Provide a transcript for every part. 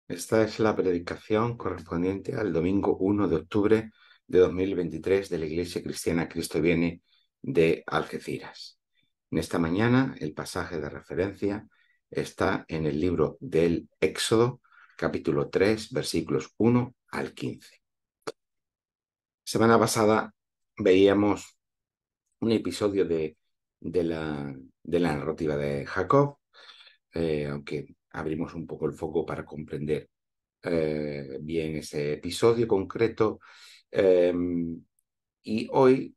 Esta es la predicación correspondiente al domingo 1 de octubre de 2023 de la Iglesia Cristiana Cristo Viene de Algeciras. En esta mañana el pasaje de referencia está en el libro del Éxodo, capítulo 3, versículos 1 al 15. Semana pasada veíamos un episodio de la narrativa de Jacob, aunque abrimos un poco el foco para comprender bien ese episodio concreto. eh, y hoy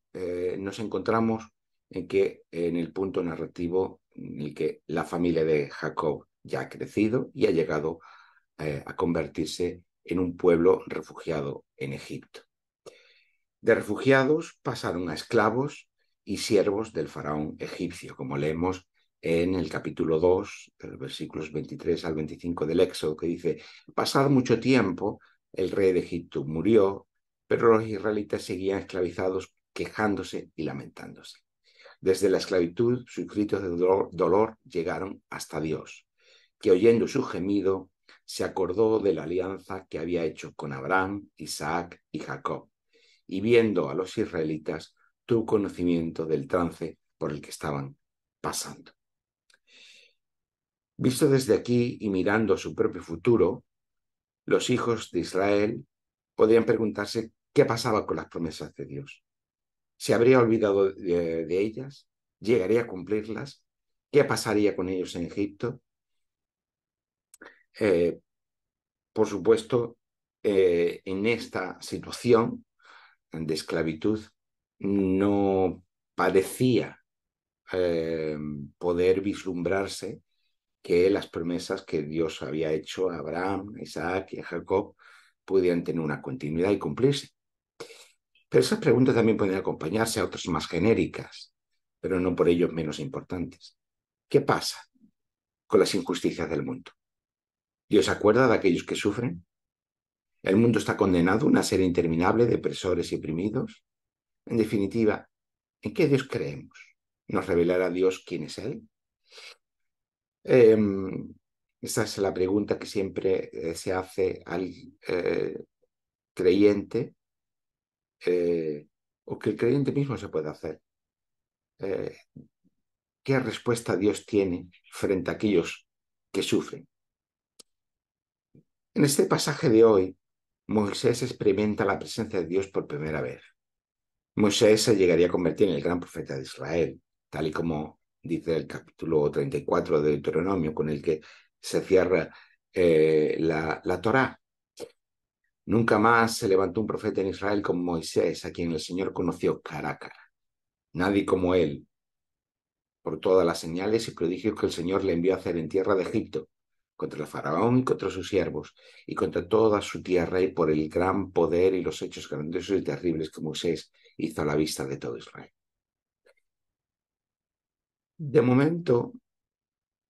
nos encontramos en el punto narrativo en el que la familia de Jacob ya ha crecido y ha llegado a convertirse en un pueblo refugiado en Egipto. De refugiados pasaron a esclavos y siervos del faraón egipcio, como leemos en el capítulo 2, versículos 23 al 25 del Éxodo, que dice: pasado mucho tiempo, el rey de Egipto murió, pero los israelitas seguían esclavizados, quejándose y lamentándose. Desde la esclavitud, sus gritos de dolor llegaron hasta Dios, que oyendo su gemido, se acordó de la alianza que había hecho con Abraham, Isaac y Jacob, y viendo a los israelitas, tuvo conocimiento del trance por el que estaban pasando. Visto desde aquí y mirando su propio futuro, los hijos de Israel podrían preguntarse qué pasaba con las promesas de Dios. ¿Se habría olvidado de ellas? ¿Llegaría a cumplirlas? ¿Qué pasaría con ellos en Egipto? Eh, por supuesto, en esta situación de esclavitud no parecía eh, poder vislumbrarse que las promesas que Dios había hecho a Abraham, a Isaac y a Jacob pudieran tener una continuidad y cumplirse. Pero esas preguntas también pueden acompañarse a otras más genéricas, pero no por ello menos importantes. ¿Qué pasa con las injusticias del mundo? ¿Dios se acuerda de aquellos que sufren? ¿El mundo está condenado a una serie interminable de opresores y oprimidos? En definitiva, ¿en qué Dios creemos? ¿Nos revelará Dios quién es Él? Eh, Esa es la pregunta que siempre se hace al creyente, o que el creyente mismo se puede hacer. Eh, ¿Qué respuesta Dios tiene frente a aquellos que sufren? En este pasaje de hoy, Moisés experimenta la presencia de Dios por primera vez. Moisés se llegaría a convertir en el gran profeta de Israel, tal y como dice el capítulo 34 de Deuteronomio, con el que se cierra la Torá. Nunca más se levantó un profeta en Israel como Moisés, a quien el Señor conoció cara a cara. Nadie como él, por todas las señales y prodigios que el Señor le envió a hacer en tierra de Egipto, contra el faraón y contra sus siervos, y contra toda su tierra, y por el gran poder y los hechos grandiosos y terribles que Moisés hizo a la vista de todo Israel. De momento,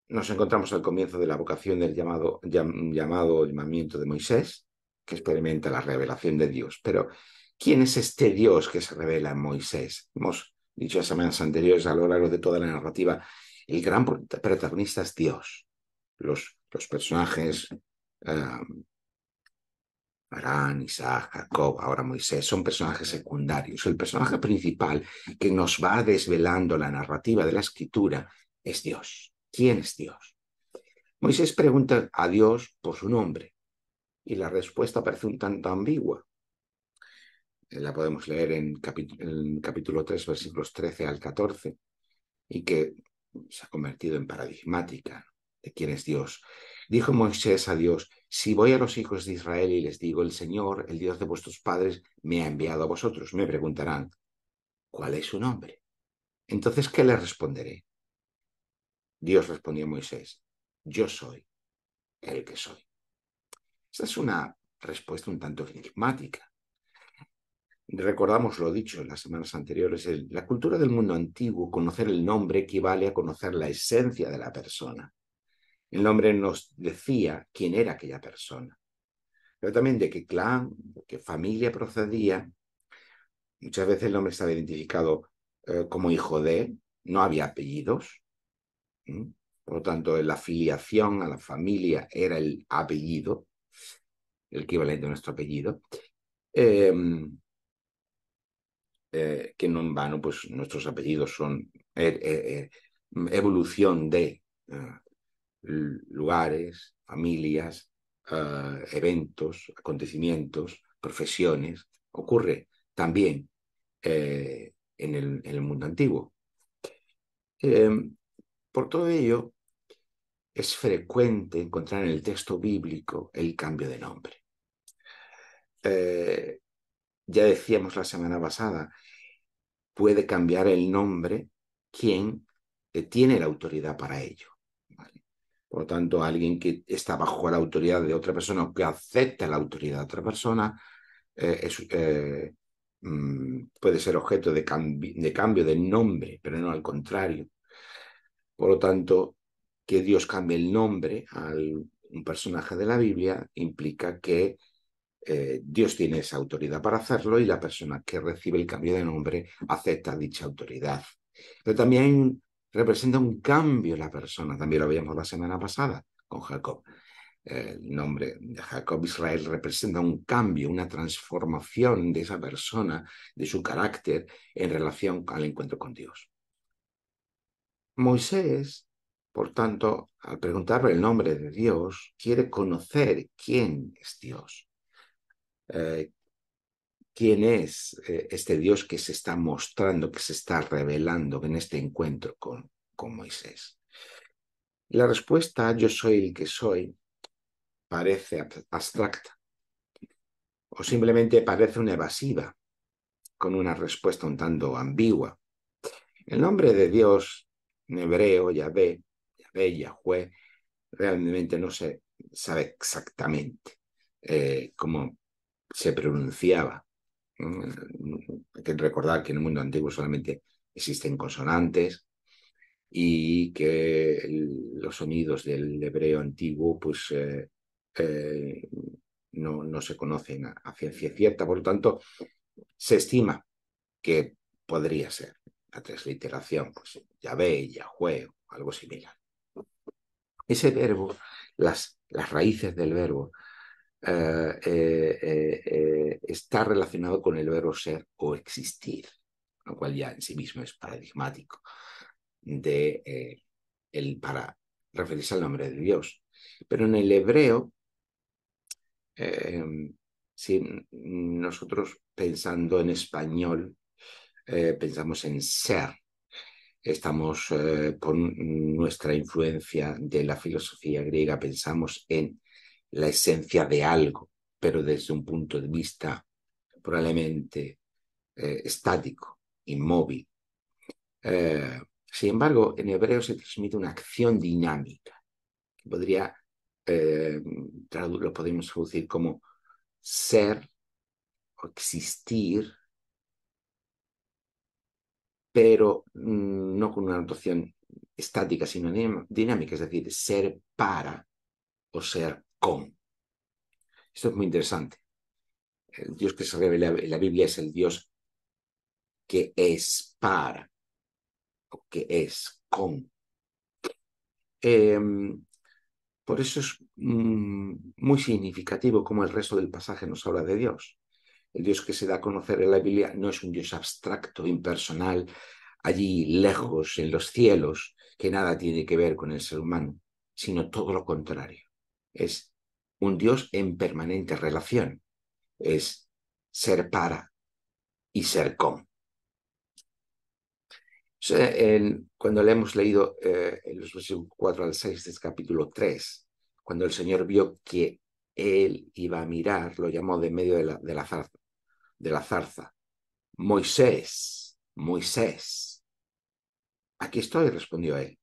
nos encontramos al comienzo de la vocación del llamamiento de Moisés, que experimenta la revelación de Dios. Pero, ¿quién es este Dios que se revela en Moisés? Hemos dicho en semanas anteriores, a lo largo de toda la narrativa, el gran protagonista es Dios. Los personajes, Abraham, Isaac, Jacob, ahora Moisés, son personajes secundarios. El personaje principal que nos va desvelando la narrativa de la escritura es Dios. ¿Quién es Dios? Moisés pregunta a Dios por su nombre y la respuesta parece un tanto ambigua. La podemos leer en capítulo 3, versículos 13 al 14, y que se ha convertido en paradigmática de quién es Dios. Dijo Moisés a Dios: si voy a los hijos de Israel y les digo, el Señor, el Dios de vuestros padres, me ha enviado a vosotros, me preguntarán, ¿cuál es su nombre? Entonces, ¿qué les responderé? Dios respondió a Moisés: yo soy el que soy. Esta es una respuesta un tanto enigmática. Recordamos lo dicho en las semanas anteriores: la cultura del mundo antiguo, conocer el nombre equivale a conocer la esencia de la persona. El nombre nos decía quién era aquella persona, pero también de qué clan, de qué familia procedía. Muchas veces el nombre estaba identificado como hijo de, no había apellidos. ¿Mm? Por lo tanto, la filiación a la familia era el apellido. el equivalente a nuestro apellido, eh, que no en vano, pues nuestros apellidos son evolución de lugares, familias, eventos, acontecimientos, profesiones. Ocurre también en el mundo antiguo. Eh, por todo ello, es frecuente encontrar en el texto bíblico el cambio de nombre. Eh, ya decíamos la semana pasada, puede cambiar el nombre quien tiene la autoridad para ello. ¿Vale? Por lo tanto, alguien que está bajo la autoridad de otra persona o que acepta la autoridad de otra persona puede ser objeto de cambio de nombre, pero no al contrario. Por lo tanto, que Dios cambie el nombre a un personaje de la Biblia implica que Dios tiene esa autoridad para hacerlo y la persona que recibe el cambio de nombre acepta dicha autoridad. Pero también representa un cambio en la persona, también lo veíamos la semana pasada con Jacob. El nombre de Jacob Israel representa un cambio, una transformación de esa persona, de su carácter en relación al encuentro con Dios. Moisés, por tanto, al preguntar por el nombre de Dios, quiere conocer quién es Dios. ¿Quién es este Dios que se está mostrando, que se está revelando en este encuentro con Moisés? La respuesta, yo soy el que soy, parece abstracta o simplemente parece una evasiva, con una respuesta un tanto ambigua. El nombre de Dios en hebreo, Yahvé, realmente no se sabe exactamente cómo se pronunciaba. Hay que recordar que en el mundo antiguo solamente existen consonantes y que los sonidos del hebreo antiguo pues no se conocen a ciencia cierta. Por lo tanto, se estima que podría ser la transliteración, pues Yahvé, Yahweh, o algo similar. Ese verbo, las raíces del verbo, está relacionado con el verbo ser o existir, lo cual ya en sí mismo es paradigmático para referirse al nombre de Dios. Pero en el hebreo, eh, si nosotros pensando en español, pensamos en ser, estamos con nuestra influencia de la filosofía griega, pensamos en la esencia de algo, pero desde un punto de vista probablemente estático, inmóvil. Sin embargo, en hebreo se transmite una acción dinámica, que lo podemos traducir como ser o existir, pero no con una notación estática, sino dinámica, es decir, ser para o ser con. Esto es muy interesante. El Dios que se revela en la Biblia es el Dios que es para o que es con. Eh, por eso es muy significativo cómo el resto del pasaje nos habla de Dios. El Dios que se da a conocer en la Biblia no es un Dios abstracto, impersonal, allí lejos en los cielos, que nada tiene que ver con el ser humano, sino todo lo contrario. Es un Dios en permanente relación. Es ser para y ser con. Cuando le hemos leído en los versículos 4 al 6 del capítulo 3, cuando el Señor vio que él iba a mirar, lo llamó de medio de la zarza. Moisés, Moisés. Aquí estoy, respondió él.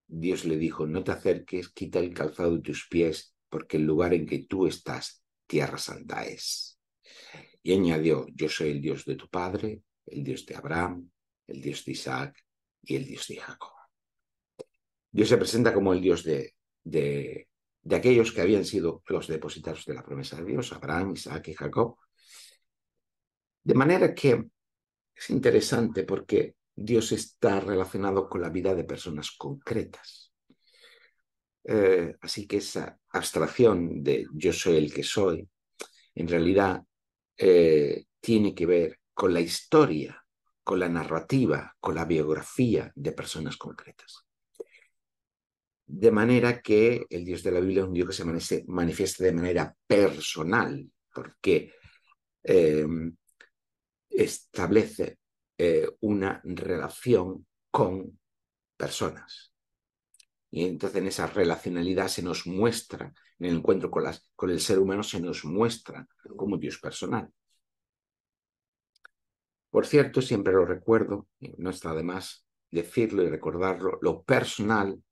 Dios le dijo, no te acerques, quita el calzado de tus pies, porque el lugar en que tú estás, tierra santa es. Y añadió, yo soy el Dios de tu padre, el Dios de Abraham, el Dios de Isaac y el Dios de Jacob. Dios se presenta como el Dios de aquellos que habían sido los depositarios de la promesa de Dios, Abraham, Isaac y Jacob. De manera que es interesante porque Dios está relacionado con la vida de personas concretas. Así que esa abstracción de yo soy el que soy en realidad tiene que ver con la historia, con la narrativa, con la biografía de personas concretas. De manera que el Dios de la Biblia es un Dios que se manifiesta de manera personal, porque establece una relación con personas. Y entonces en esa relacionalidad se nos muestra, en el encuentro con el ser humano, se nos muestra como Dios personal. Por cierto, siempre lo recuerdo, no está de más decirlo y recordarlo, lo personal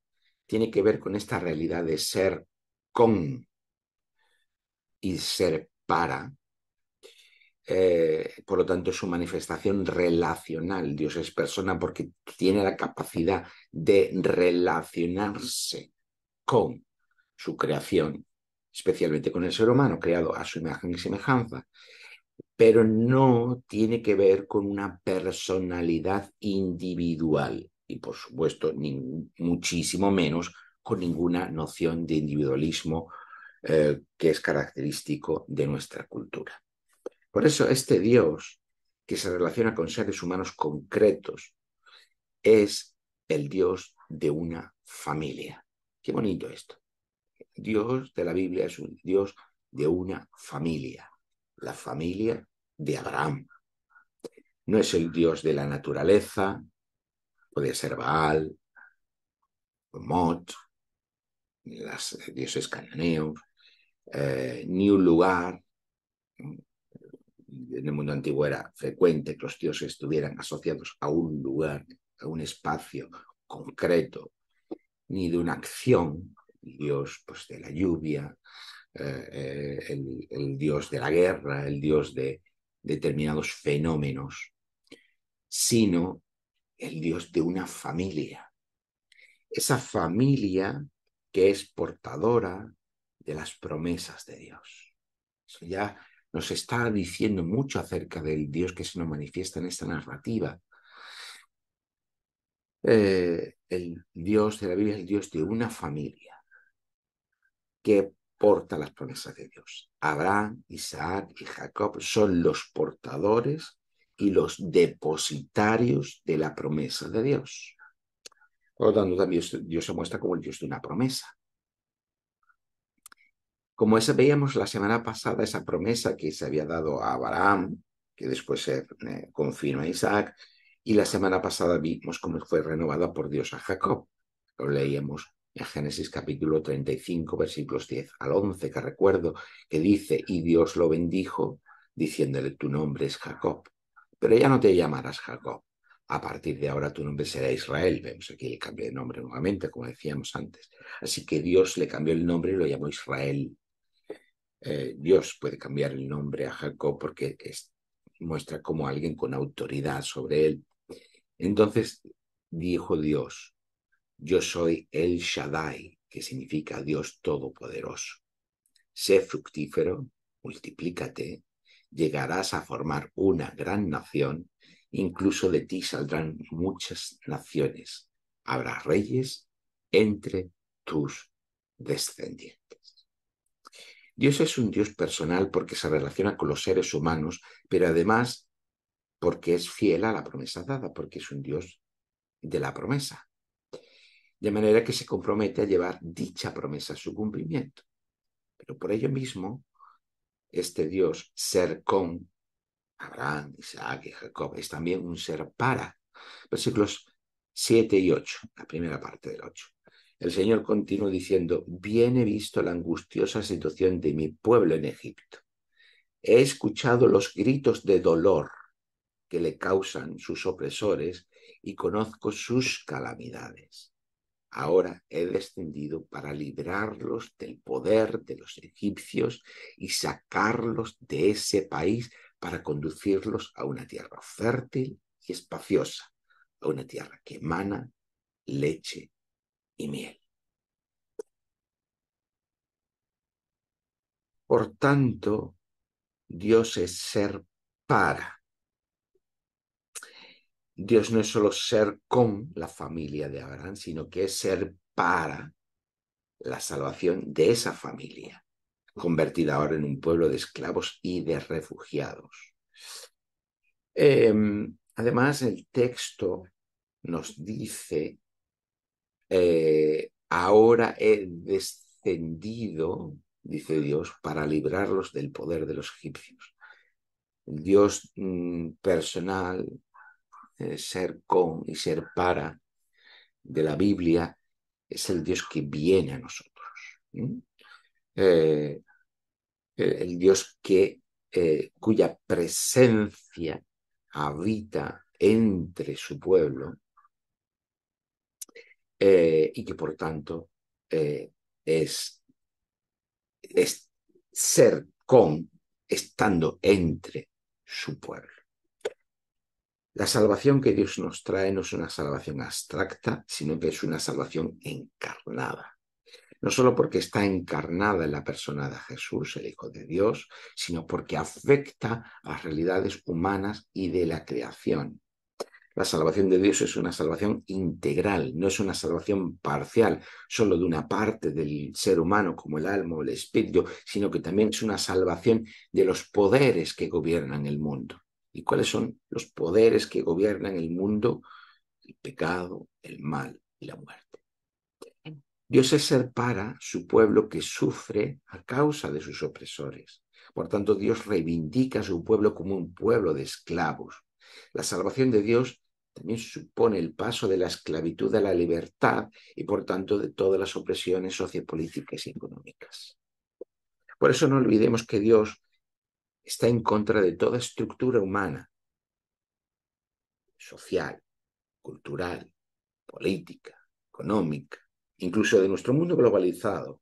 tiene que ver con esta realidad de ser con y ser para. Por lo tanto, es su manifestación relacional. Dios es persona porque tiene la capacidad de relacionarse con su creación, especialmente con el ser humano, creado a su imagen y semejanza, pero no tiene que ver con una personalidad individual y, por supuesto, muchísimo menos con ninguna noción de individualismo que es característico de nuestra cultura. Por eso este Dios, que se relaciona con seres humanos concretos, es el Dios de una familia. Qué bonito esto. Dios de la Biblia es un Dios de una familia, la familia de Abraham. No es el Dios de la naturaleza, puede ser Baal, Mot, los dioses cananeos, ni un lugar. En el mundo antiguo era frecuente que los dioses estuvieran asociados a un lugar, a un espacio concreto, ni de una acción, el dios pues, de la lluvia, el dios de la guerra, el dios de determinados fenómenos, sino el dios de una familia. Esa familia que es portadora de las promesas de Dios. Eso ya nos está diciendo mucho acerca del Dios que se nos manifiesta en esta narrativa. El Dios de la Biblia es el Dios de una familia que porta las promesas de Dios. Abraham, Isaac y Jacob son los portadores y los depositarios de la promesa de Dios. Por lo tanto, también Dios se muestra como el Dios de una promesa. Como esa veíamos la semana pasada, esa promesa que se había dado a Abraham, que después se confirma a Isaac, y la semana pasada vimos cómo fue renovada por Dios a Jacob. Lo leíamos en Génesis capítulo 35, versículos 10 al 11, que recuerdo que dice, y Dios lo bendijo, diciéndole, tu nombre es Jacob, pero ya no te llamarás Jacob. A partir de ahora tu nombre será Israel. Vemos aquí el cambio de nombre nuevamente, como decíamos antes. Así que Dios le cambió el nombre y lo llamó Israel. Dios puede cambiar el nombre a Jacob porque muestra como alguien con autoridad sobre él. Entonces dijo Dios, yo soy El Shaddai, que significa Dios Todopoderoso. Sé fructífero, multiplícate, llegarás a formar una gran nación, incluso de ti saldrán muchas naciones. Habrá reyes entre tus descendientes. Dios es un Dios personal porque se relaciona con los seres humanos, pero además porque es fiel a la promesa dada, porque es un Dios de la promesa. De manera que se compromete a llevar dicha promesa a su cumplimiento. Pero por ello mismo, este Dios, ser con Abraham, Isaac y Jacob, es también un ser para. Versículos 7 y 8, la primera parte del 8. El Señor continuó diciendo, bien he visto la angustiosa situación de mi pueblo en Egipto. He escuchado los gritos de dolor que le causan sus opresores y conozco sus calamidades. Ahora he descendido para librarlos del poder de los egipcios y sacarlos de ese país para conducirlos a una tierra fértil y espaciosa, a una tierra que emana leche y miel. Por tanto, Dios es ser para. Dios no es solo ser con la familia de Abraham, sino que es ser para la salvación de esa familia. convertida ahora en un pueblo de esclavos y de refugiados. Además, el texto nos dice, ahora he descendido, dice Dios, para librarlos del poder de los egipcios. El Dios personal, ser con y ser para de la Biblia, es el Dios que viene a nosotros. El Dios cuya presencia habita entre su pueblo, y que por tanto es ser con, estando entre su pueblo. La salvación que Dios nos trae no es una salvación abstracta, sino que es una salvación encarnada. No solo porque está encarnada en la persona de Jesús, el Hijo de Dios, sino porque afecta a realidades humanas y de la creación. La salvación de Dios es una salvación integral, no es una salvación parcial, solo de una parte del ser humano como el alma o el espíritu, sino que también es una salvación de los poderes que gobiernan el mundo. ¿Y cuáles son los poderes que gobiernan el mundo? El pecado, el mal y la muerte. Dios es ser para su pueblo que sufre a causa de sus opresores. Por tanto, Dios reivindica a su pueblo como un pueblo de esclavos. La salvación de Dios también supone el paso de la esclavitud a la libertad y, por tanto, de todas las opresiones sociopolíticas y económicas. Por eso no olvidemos que Dios está en contra de toda estructura humana, social, cultural, política, económica, incluso de nuestro mundo globalizado,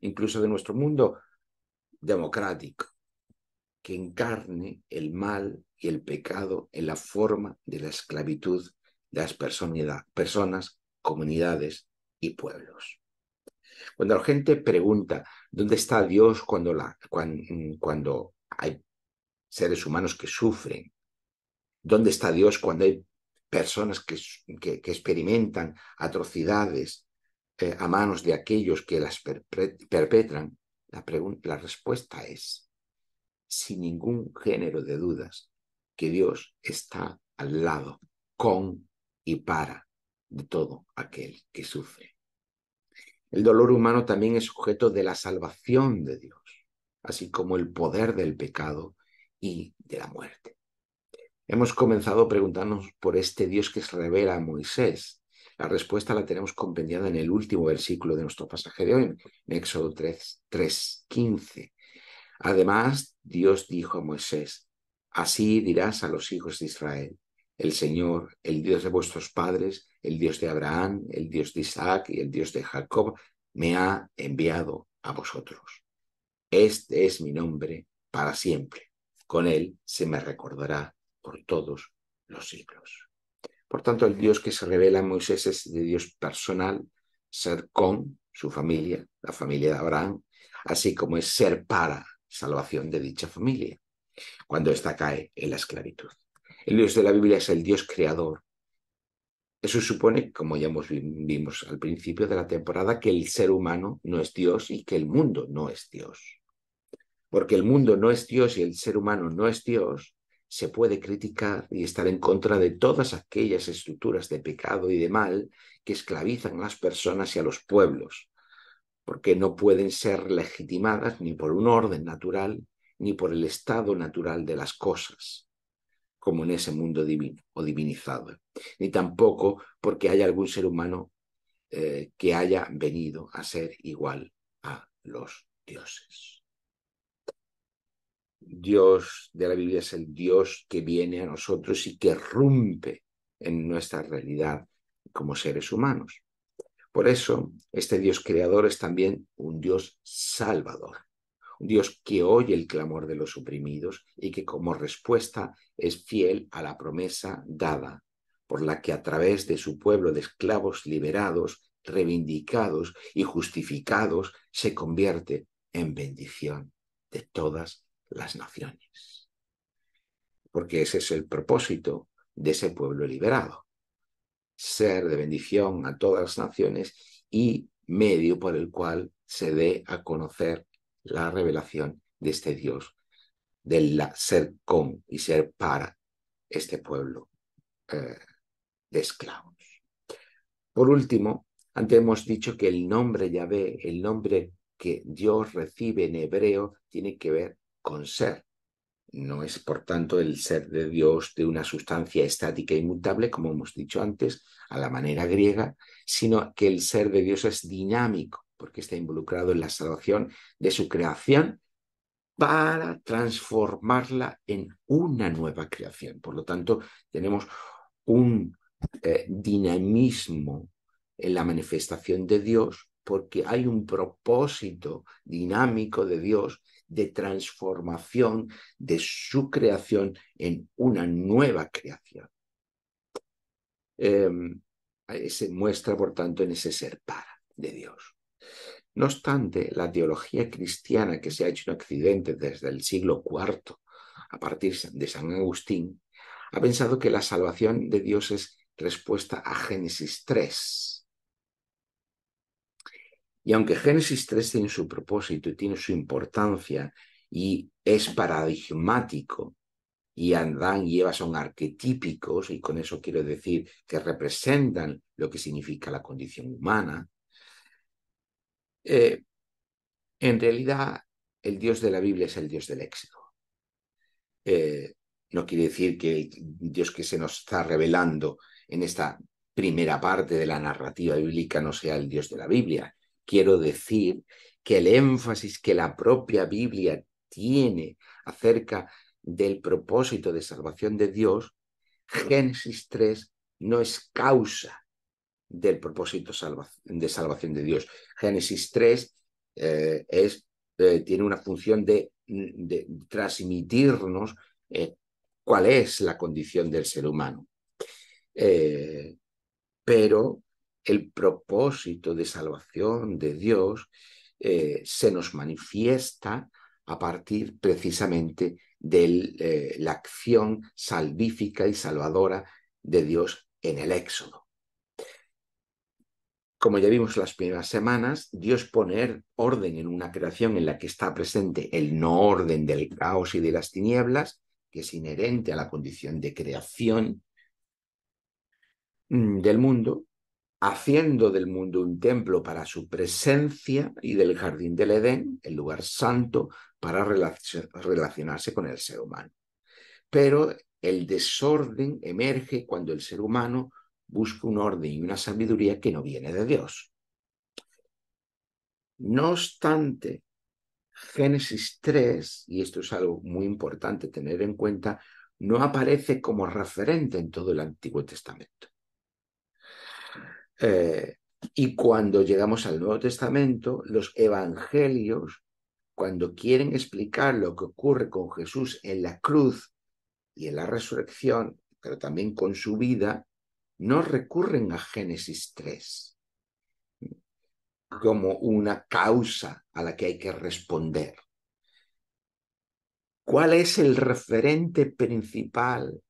incluso de nuestro mundo democrático, que encarne el mal y el pecado en la forma de la esclavitud de las personas, comunidades y pueblos. Cuando la gente pregunta dónde está Dios cuando hay seres humanos que sufren, dónde está Dios cuando hay personas que experimentan atrocidades a manos de aquellos que las perpetran, la respuesta es, sin ningún género de dudas, que Dios está al lado, con y para de todo aquel que sufre. El dolor humano también es sujeto de la salvación de Dios, así como el poder del pecado y de la muerte. Hemos comenzado preguntándonos por este Dios que se revela a Moisés. La respuesta la tenemos compendiada en el último versículo de nuestro pasaje de hoy, en Éxodo 3:15. Además, Dios dijo a Moisés, así dirás a los hijos de Israel, el Señor, el Dios de vuestros padres, el Dios de Abraham, el Dios de Isaac y el Dios de Jacob, me ha enviado a vosotros. Este es mi nombre para siempre. Con él se me recordará por todos los siglos. Por tanto, el Dios que se revela a Moisés es de Dios personal, ser con su familia, la familia de Abraham, así como es ser para salvación de dicha familia, cuando ésta cae en la esclavitud. El Dios de la Biblia es el Dios creador. Eso supone, como ya vimos al principio de la temporada, que el ser humano no es Dios y que el mundo no es Dios. Porque el mundo no es Dios y el ser humano no es Dios, se puede criticar y estar en contra de todas aquellas estructuras de pecado y de mal que esclavizan a las personas y a los pueblos, porque no pueden ser legitimadas ni por un orden natural ni por el estado natural de las cosas, como en ese mundo divino o divinizado, ni tampoco porque haya algún ser humano que haya venido a ser igual a los dioses. Dios de la Biblia es el Dios que viene a nosotros y que rompe en nuestra realidad como seres humanos. Por eso, este Dios creador es también un Dios salvador, un Dios que oye el clamor de los oprimidos y que como respuesta es fiel a la promesa dada, por la que a través de su pueblo de esclavos liberados, reivindicados y justificados, se convierte en bendición de todas las naciones. Porque ese es el propósito de ese pueblo liberado, ser de bendición a todas las naciones y medio por el cual se dé a conocer la revelación de este Dios, del ser con y ser para este pueblo de esclavos. Por último, antes hemos dicho que el nombre Yahvé, el nombre que Dios recibe en hebreo, tiene que ver con ser. No es, por tanto, el ser de Dios de una sustancia estática e inmutable, como hemos dicho antes, a la manera griega, sino que el ser de Dios es dinámico, porque está involucrado en la salvación de su creación para transformarla en una nueva creación. Por lo tanto, tenemos un dinamismo en la manifestación de Dios porque hay un propósito dinámico de Dios de transformación de su creación en una nueva creación. Se muestra, por tanto, en ese ser para de Dios. No obstante, la teología cristiana que se ha hecho un accidente desde el siglo IV, a partir de San Agustín, ha pensado que la salvación de Dios es respuesta a Génesis 3. Y aunque Génesis 3 tiene su propósito y tiene su importancia y es paradigmático, y Adán y Eva son arquetípicos, y con eso quiero decir que representan lo que significa la condición humana, en realidad el Dios de la Biblia es el Dios del éxodo. No quiere decir que el Dios que se nos está revelando en esta primera parte de la narrativa bíblica no sea el Dios de la Biblia. Quiero decir que el énfasis que la propia Biblia tiene acerca del propósito de salvación de Dios, Génesis 3 no es causa del propósito de salvación de Dios. Génesis 3 tiene una función de transmitirnos cuál es la condición del ser humano. Pero el propósito de salvación de Dios se nos manifiesta a partir precisamente de la acción salvífica y salvadora de Dios en el Éxodo. Como ya vimos las primeras semanas, Dios pone orden en una creación en la que está presente el no orden del caos y de las tinieblas, que es inherente a la condición de creación del mundo, haciendo del mundo un templo para su presencia y del jardín del Edén, el lugar santo para relacionarse con el ser humano. Pero el desorden emerge cuando el ser humano busca un orden y una sabiduría que no viene de Dios. No obstante, Génesis 3, y esto es algo muy importante tener en cuenta, no aparece como referente en todo el Antiguo Testamento. Y cuando llegamos al Nuevo Testamento, los evangelios, cuando quieren explicar lo que ocurre con Jesús en la cruz y en la resurrección, pero también con su vida, no recurren a Génesis 3 como una causa a la que hay que responder. ¿Cuál es el referente principal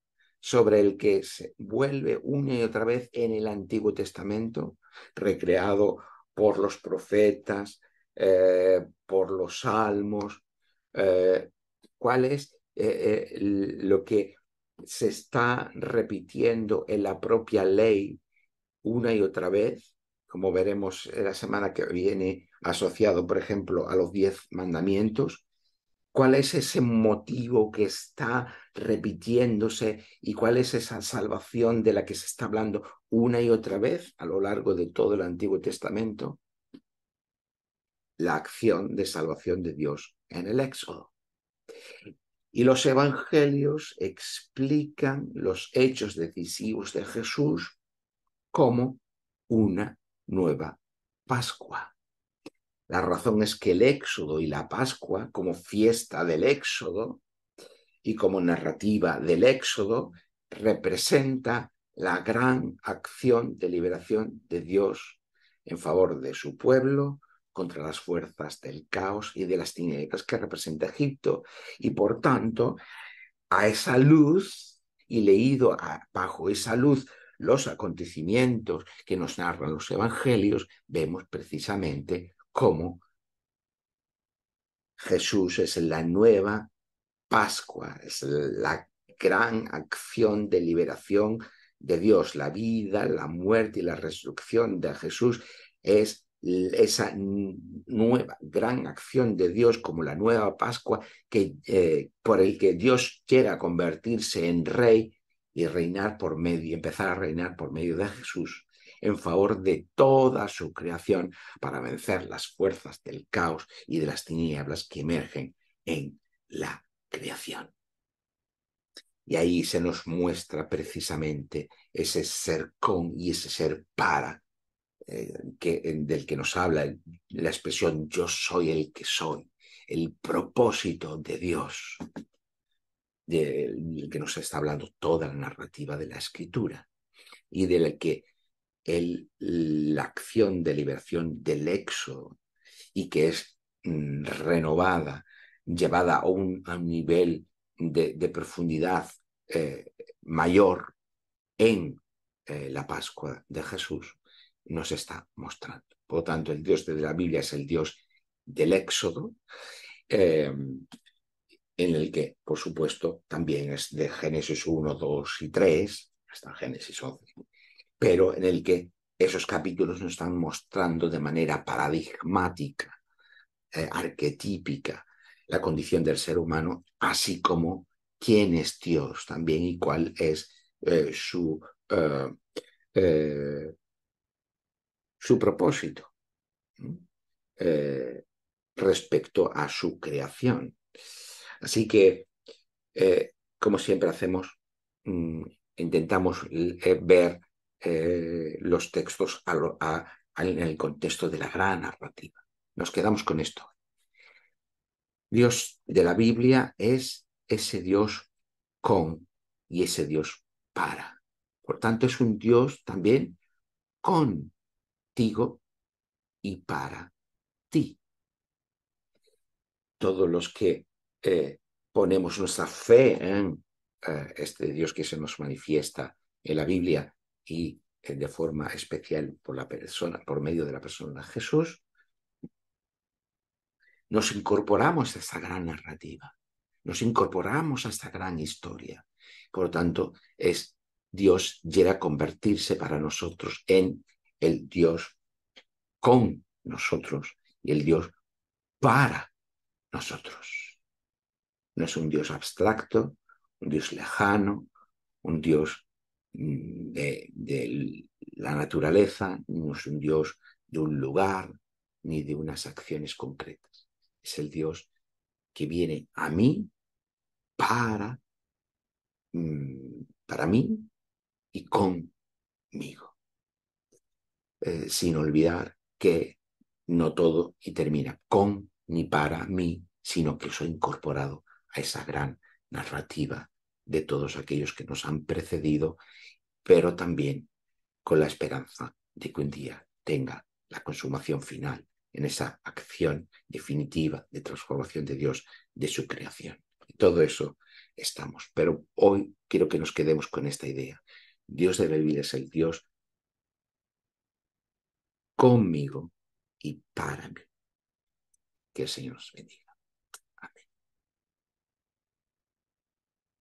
sobre el que se vuelve una y otra vez en el Antiguo Testamento, recreado por los profetas, por los salmos? ¿Cuál es lo que se está repitiendo en la propia ley una y otra vez? Como veremos la semana que viene, asociado, por ejemplo, a los 10 mandamientos. ¿Cuál es ese motivo que está repitiéndose y cuál es esa salvación de la que se está hablando una y otra vez a lo largo de todo el Antiguo Testamento? La acción de salvación de Dios en el Éxodo. Y los evangelios explican los hechos decisivos de Jesús como una nueva Pascua. La razón es que el Éxodo y la Pascua, como fiesta del Éxodo y como narrativa del Éxodo, representa la gran acción de liberación de Dios en favor de su pueblo contra las fuerzas del caos y de las tinieblas que representa Egipto. Y por tanto, a esa luz, y leído bajo esa luz los acontecimientos que nos narran los evangelios, vemos precisamente cómo Jesús es la nueva Pascua, es la gran acción de liberación de Dios. La vida, la muerte y la resurrección de Jesús es esa nueva gran acción de Dios como la nueva Pascua por el que Dios llega a convertirse en rey y reinar por medio, empezar a reinar por medio de Jesús en favor de toda su creación para vencer las fuerzas del caos y de las tinieblas que emergen en la creación. Y ahí se nos muestra precisamente ese ser con y ese ser para, del que nos habla la expresión yo soy el que soy, el propósito de Dios, del que nos está hablando toda la narrativa de la Escritura y del que la acción de liberación del Éxodo y que es renovada, llevada a un nivel de profundidad mayor en la Pascua de Jesús, nos está mostrando. Por lo tanto, el Dios de la Biblia es el Dios del Éxodo, en el que, por supuesto, también es de Génesis 1, 2 y 3, hasta Génesis 11, pero en el que esos capítulos nos están mostrando de manera paradigmática, arquetípica, la condición del ser humano, así como quién es Dios también y cuál es eh, eh, su propósito eh, respecto a su creación. Así que, como siempre hacemos, intentamos ver los textos en el contexto de la gran narrativa. Nos quedamos con esto. Dios de la Biblia es ese Dios con y ese Dios para. Por tanto, es un Dios también contigo y para ti. Todos los que ponemos nuestra fe en este Dios que se nos manifiesta en la Biblia y de forma especial por medio de la persona de Jesús, nos incorporamos a esta gran narrativa, nos incorporamos a esta gran historia. Por lo tanto, Dios llega a convertirse para nosotros en el Dios con nosotros y el Dios para nosotros. No es un Dios abstracto, un Dios lejano, un Dios de la naturaleza, no es un Dios de un lugar ni de unas acciones concretas. Es el Dios que viene a mí para, para mí y conmigo, sin olvidar que no todo y termina con ni para mí, sino que soy incorporado a esa gran narrativa de todos aquellos que nos han precedido, pero también con la esperanza de que un día tenga la consumación final en esa acción definitiva de transformación de Dios, de su creación. Y todo eso estamos. Pero hoy quiero que nos quedemos con esta idea. Dios de la Biblia es el Dios conmigo y para mí. Que el Señor nos bendiga.